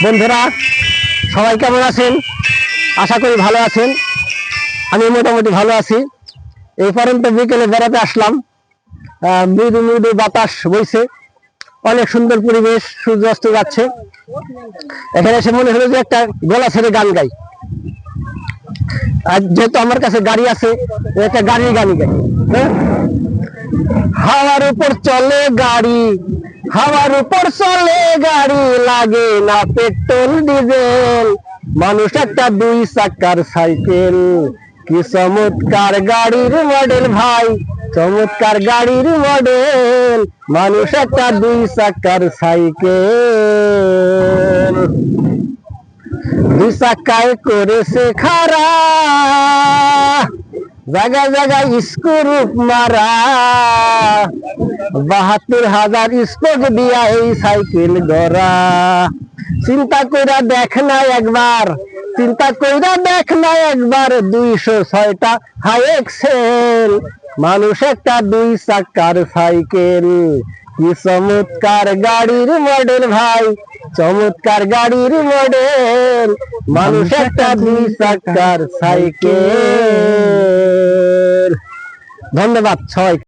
বন্ধুরা সবাই কেমন আছেন? আশা করি ভালো আছেন। আমি মোটামুটি ভালো আছি। এই পর্যন্ত বিকেলে বেড়াতে আসলাম। মৃদু মৃদু বাতাস বইছে, অনেক সুন্দর পরিবেশ, সূর্য অস্ত যাচ্ছে। এখানে এসে মনে হলো যে একটা গলা ছেড়ে গান গাই। আর যেহেতু আমার কাছে গাড়ি আছে, একটা গাড়ির গান গাই। হ্যাঁ, হাওয়ার উপর চলে গাড়ি, হাওয়ার উপর চলে গাড়ি, লাগে না পেট্রোল ডিজেল। মানুষ একটা দুই চাকার সাইকেল, কি চমৎকার গাড়ির মডেল ভাই, চমৎকার গাড়ির মডেল। মানুষ একটা দুই চাকার সাইকেল, দুই চাকায় করেছে খাড়া, জায়গায় জায়গায় স্ক্রুপ মারা। ৭২,০০০ স্পোক দিয়া এই সাইকেল গড়া। চিন্তা কইরা দেখ না একবার, চিন্তা কইরা দেখ না একবার, ২০৬টা হাই এক্সেল। মানুষ একটা দুই চাকার সাইকেল, কি চমৎকার গাড়ির মডেল ভাই, চমৎকার গাড়ির মডেল। মানুষ একটা দুই চাকার সাইকেল। ধন্যবাদ সবাই।